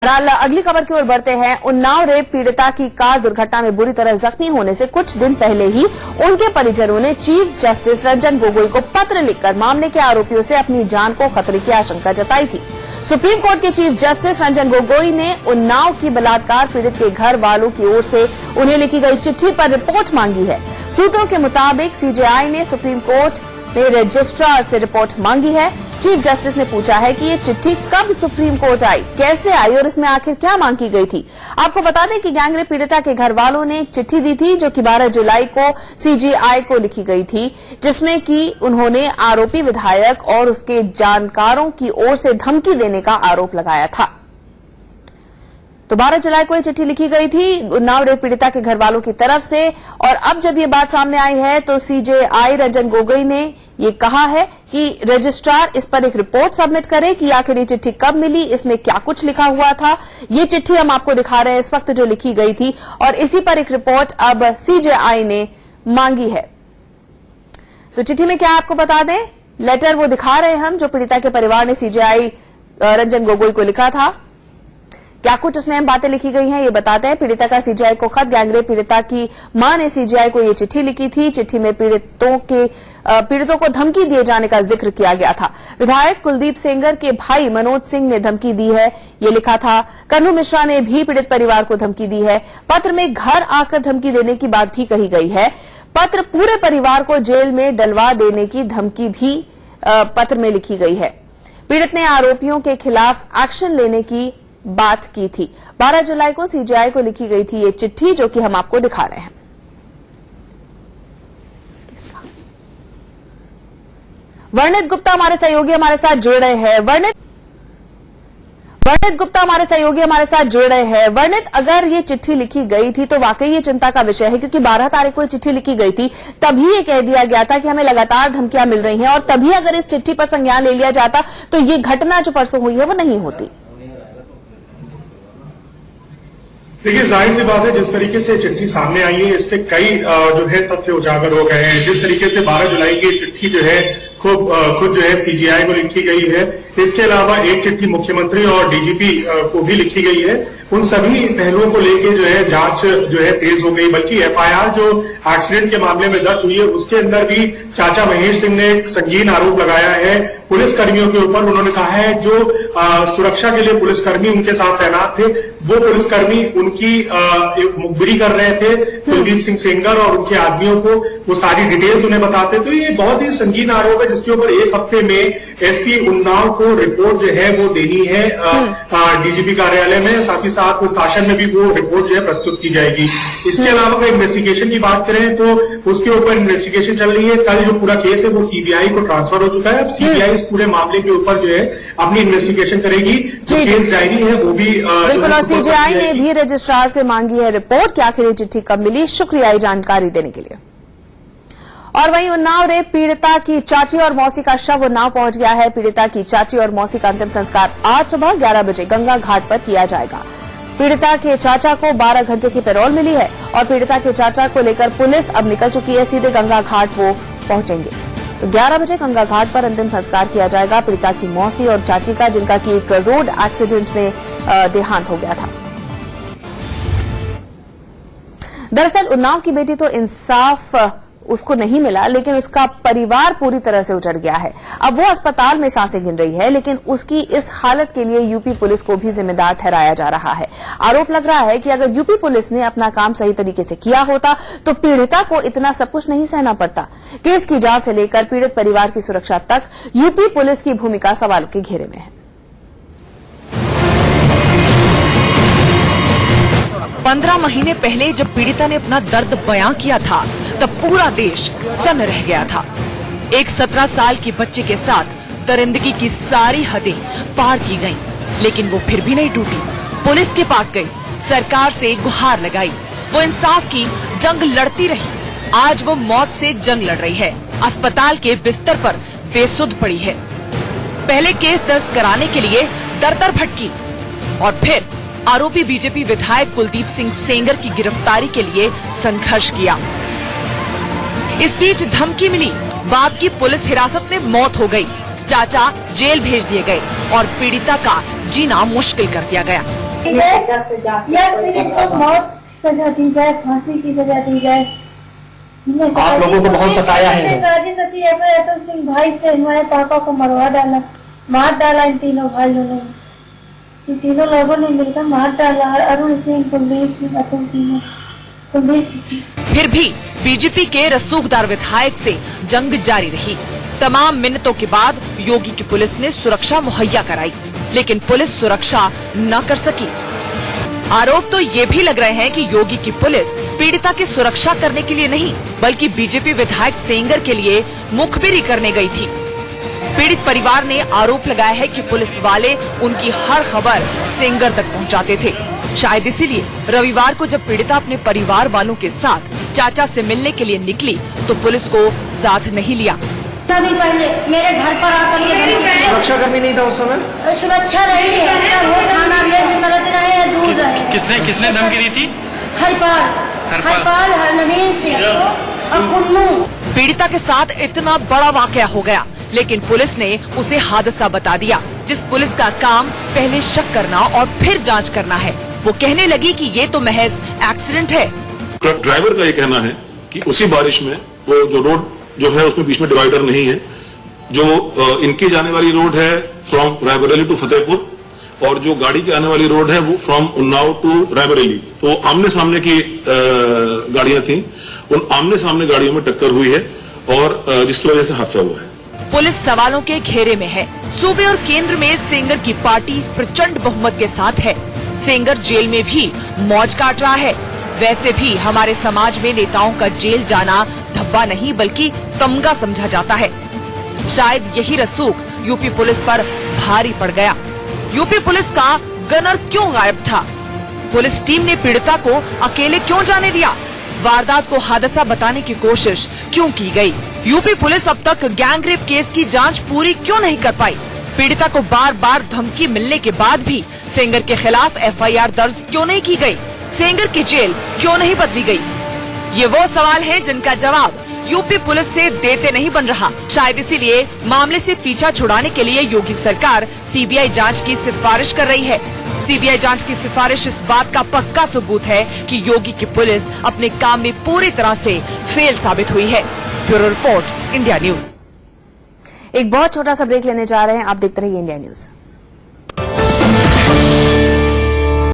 फिलहाल अगली खबर की ओर बढ़ते हैं। उन्नाव रेप पीड़िता की कार दुर्घटना में बुरी तरह जख्मी होने से कुछ दिन पहले ही उनके परिजनों ने चीफ जस्टिस रंजन गोगोई को पत्र लिखकर मामले के आरोपियों से अपनी जान को खतरे की आशंका जताई थी। सुप्रीम कोर्ट के चीफ जस्टिस रंजन गोगोई ने उन्नाव की बलात्कार पीड़ित के घर वालों की ओर से उन्हें लिखी गई चिट्ठी पर रिपोर्ट मांगी है। सूत्रों के मुताबिक सीजेआई ने सुप्रीम कोर्ट में रजिस्ट्रार से रिपोर्ट मांगी है। चीफ जस्टिस ने पूछा है कि ये चिट्ठी कब सुप्रीम कोर्ट आई, कैसे आई और इसमें आखिर क्या मांग की गई थी। आपको बता दें कि गैंगरेप पीड़िता के घर वालों ने एक चिट्ठी दी थी जो कि 12 जुलाई को सीजेआई को लिखी गई थी, जिसमें कि उन्होंने आरोपी विधायक और उसके जानकारों की ओर से धमकी देने का आरोप लगाया था। तो 12 जुलाई को ये चिट्ठी लिखी गई थी उन्नाव रेप पीड़िता के घर वालों की तरफ से, और अब जब ये बात सामने आई है तो सीजेआई रंजन गोगोई ने ये कहा है कि रजिस्ट्रार इस पर एक रिपोर्ट सबमिट करे कि आखिर ये चिट्ठी कब मिली, इसमें क्या कुछ लिखा हुआ था। ये चिट्ठी हम आपको दिखा रहे हैं इस वक्त जो लिखी गई थी, और इसी पर एक रिपोर्ट अब सीजेआई ने मांगी है। तो चिट्ठी में क्या आपको बता दें, लेटर वो दिखा रहे हैं हम जो पीड़िता के परिवार ने सीजेआई रंजन गोगोई को लिखा था। क्या कुछ उसमें अहम बातें लिखी गई हैं ये बताते हैं। पीड़िता का सीजेआई को खत। गैंगरेप पीड़िता की मां ने सीजेआई को ये चिट्ठी लिखी थी। चिट्ठी में पीड़ितों को धमकी दिए जाने का जिक्र किया गया था। विधायक कुलदीप सेंगर के भाई मनोज सिंह ने धमकी दी है, ये लिखा था। कन्नू मिश्रा ने भी पीड़ित परिवार को धमकी दी है। पत्र में घर आकर धमकी देने की बात भी कही गई है। पत्र पूरे परिवार को जेल में डलवा देने की धमकी भी पत्र में लिखी गई है। पीड़ित ने आरोपियों के खिलाफ एक्शन लेने की बात की थी। 12 जुलाई को सीजेआई को लिखी गई थी ये चिट्ठी जो कि हम आपको दिखा रहे हैं। वर्णित गुप्ता हमारे सहयोगी हमारे साथ जुड़ रहे हैं। वर्णित गुप्ता हमारे सहयोगी हमारे साथ जुड़ रहे हैं। वर्णित, अगर ये चिट्ठी लिखी गई थी तो वाकई ये चिंता का विषय है, क्योंकि 12 तारीख को ये चिट्ठी लिखी गई थी, तभी ये कह दिया गया था कि हमें लगातार धमकियां मिल रही हैं, और तभी अगर इस चिट्ठी पर संज्ञान ले लिया जाता तो ये घटना जो परसों हुई है वो नहीं होती। देखिए, जाहिर सी बात है, जिस तरीके से चिट्ठी सामने आई है इससे कई जो है तथ्य उजागर हो गए हैं। जिस तरीके से 12 जुलाई की चिट्ठी जो है खुद जो है सीजेआई को लिखी गई है, इसके अलावा एक चिट्ठी मुख्यमंत्री और डीजीपी को भी लिखी गई है। उन सभी पहलुओं को लेकर जो है जांच जो है तेज हो गई, बल्कि एफआईआर जो एक्सीडेंट के मामले में दर्ज हुई है उसके अंदर भी चाचा महेश सिंह ने संगीन आरोप लगाया है पुलिस कर्मियों के ऊपर। उन्होंने कहा है जो सुरक्षा के लिए पुलिसकर्मी उनके साथ तैनात थे, वो पुलिसकर्मी उनकी मुखबिरी कर रहे थे कुलदीप सिंह सेंगर और उनके आदमियों को, वो सारी डिटेल्स उन्हें बताते। तो ये बहुत ही संगीन आरोप है जिसके ऊपर एक हफ्ते में एसपी उन्नाव को रिपोर्ट जो है वो देनी है डीजीपी कार्यालय में, साथ ही साथ शासन में भी वो रिपोर्ट जो है प्रस्तुत की जाएगी। इसके अलावा अगर इन्वेस्टिगेशन की बात करें तो उसके ऊपर इन्वेस्टिगेशन चल रही है। कल जो पूरा केस है वो सीबीआई को ट्रांसफर हो चुका है। अब सीबीआई इस पूरे मामले के ऊपर जो है अपनी इन्वेस्टिगेशन करेगी। जो केस डायरी है वो भी बिल्कुल, और सीजेआई ने भी रजिस्ट्रार से मांगी है रिपोर्ट कि आखिर ये चिट्ठी कब मिली। शुक्रिया ये जानकारी देने के लिए। और वहीं उन्नाव रेप पीड़िता की चाची और मौसी का शव उन्नाव पहुंच गया है। पीड़िता की चाची और मौसी का अंतिम संस्कार आज सुबह 11 बजे गंगा घाट पर किया जाएगा। पीड़िता के चाचा को 12 घंटे की पैरोल मिली है और पीड़िता के चाचा को लेकर पुलिस अब निकल चुकी है। सीधे गंगा घाट वो पहुंचेंगे। तो 11 बजे गंगा घाट पर अंतिम संस्कार किया जाएगा पीड़िता की मौसी और चाची का, जिनका की एक रोड एक्सीडेंट में देहांत हो गया था। दरअसल उन्नाव की बेटी तो इंसाफ उसको नहीं मिला, लेकिन उसका परिवार पूरी तरह से उजड़ गया है। अब वो अस्पताल में सांसें गिन रही है, लेकिन उसकी इस हालत के लिए यूपी पुलिस को भी जिम्मेदार ठहराया जा रहा है। आरोप लग रहा है कि अगर यूपी पुलिस ने अपना काम सही तरीके से किया होता तो पीड़िता को इतना सब कुछ नहीं सहना पड़ता। केस की जांच से लेकर पीड़ित परिवार की सुरक्षा तक यूपी पुलिस की भूमिका सवालों के घेरे में है। 15 महीने पहले जब पीड़िता ने अपना दर्द बयां किया था तब पूरा देश सन्न रह गया था। एक 17 साल के बच्चे के साथ दरिंदगी की सारी हदें पार की गईं, लेकिन वो फिर भी नहीं टूटी। पुलिस के पास गई, सरकार से गुहार लगाई, वो इंसाफ की जंग लड़ती रही। आज वो मौत से जंग लड़ रही है, अस्पताल के बिस्तर पर बेसुध पड़ी है। पहले केस दर्ज कराने के लिए दर-दर भटकी और फिर आरोपी बीजेपी विधायक कुलदीप सिंह सेंगर की गिरफ्तारी के लिए संघर्ष किया। इस बीच धमकी मिली, बाप की पुलिस हिरासत में मौत हो गई, चाचा जेल भेज दिए गए और पीड़िता का जीना मुश्किल कर दिया गया। या पीड़ित को मौत सजा दी जाए, फांसी की सजा दी जाए। आप लोगों को बहुत सताया है। साजिश रची है, अतुल सिंह भाई से हमारे पापा को मरवा डाला, मार डाला इन तीनों भाइयों ने। इन तीनों लोगों ने मिलकर मार डाला, अरुण सिंह, कुलदीप सिंह, अतुल सिंह, कुलदीप सिंह। फिर भी बीजेपी के रसूखदार विधायक से जंग जारी रही। तमाम मिन्नतों के बाद योगी की पुलिस ने सुरक्षा मुहैया कराई, लेकिन पुलिस सुरक्षा न कर सकी। आरोप तो ये भी लग रहे हैं कि योगी की पुलिस पीड़िता की सुरक्षा करने के लिए नहीं, बल्कि बीजेपी विधायक सेंगर के लिए मुखबिरी करने गई थी। पीड़ित परिवार ने आरोप लगाया है कि पुलिस वाले उनकी हर खबर सेंगर तक पहुंचाते थे। शायद इसीलिए रविवार को जब पीड़िता अपने परिवार वालों के साथ चाचा से मिलने के लिए निकली तो पुलिस को साथ नहीं लिया। दिन पहले मेरे घर पर आकर के सुरक्षा कर्मी नहीं था उस समय। सुरक्षा रही है, वो थाना भेज गलत रहे या दूर रहे। किसने धमकी दी थी? हरपाल नवीन सिंह और कुन्नू। पीड़िता के साथ इतना बड़ा वाकया हो गया, लेकिन पुलिस ने उसे हादसा बता दिया। जिस पुलिस का काम पहले शक करना और फिर जांच करना है, वो कहने लगी कि ये तो महज एक्सीडेंट है। ट्रक ड्राइवर का ये कहना है कि उसी बारिश में वो जो रोड जो है उसमें बीच में डिवाइडर नहीं है, जो इनकी जाने वाली रोड है फ्रॉम रायबरेली टू फतेहपुर, और जो गाड़ी की आने वाली रोड है वो फ्रॉम उन्नाव टू रायबरेली। तो आमने सामने की गाड़ियां थी, उन आमने सामने गाड़ियों में टक्कर हुई है और जिसकी वजह से हादसा हुआ है। पुलिस सवालों के घेरे में है। सूबे और केंद्र में सेंगर की पार्टी प्रचंड बहुमत के साथ है। सेंगर जेल में भी मौज काट रहा है। वैसे भी हमारे समाज में नेताओं का जेल जाना धब्बा नहीं बल्कि तमगा समझा जाता है। शायद यही रसूख यूपी पुलिस पर भारी पड़ गया। यूपी पुलिस का गनर क्यों गायब था? पुलिस टीम ने पीड़िता को अकेले क्यों जाने दिया? वारदात को हादसा बताने की कोशिश क्यों की गई? यूपी पुलिस अब तक गैंगरेप केस की जांच पूरी क्यों नहीं कर पाई? पीड़िता को बार बार धमकी मिलने के बाद भी सेंगर के खिलाफ एफआईआर दर्ज क्यों नहीं की गई? सेंगर की जेल क्यों नहीं बदली गई? ये वो सवाल हैं जिनका जवाब यूपी पुलिस से देते नहीं बन रहा। शायद इसीलिए मामले से पीछा छुड़ाने के लिए योगी सरकार सीबीआई जांच की सिफारिश कर रही है। सीबीआई जांच की सिफारिश इस बात का पक्का सबूत है कि योगी की पुलिस अपने काम में पूरी तरह से फेल साबित हुई है। Bureau report, India news. एक बहुत छोटा सा ब्रेक लेने जा रहे हैं, आप देखते रहिए इंडिया न्यूज।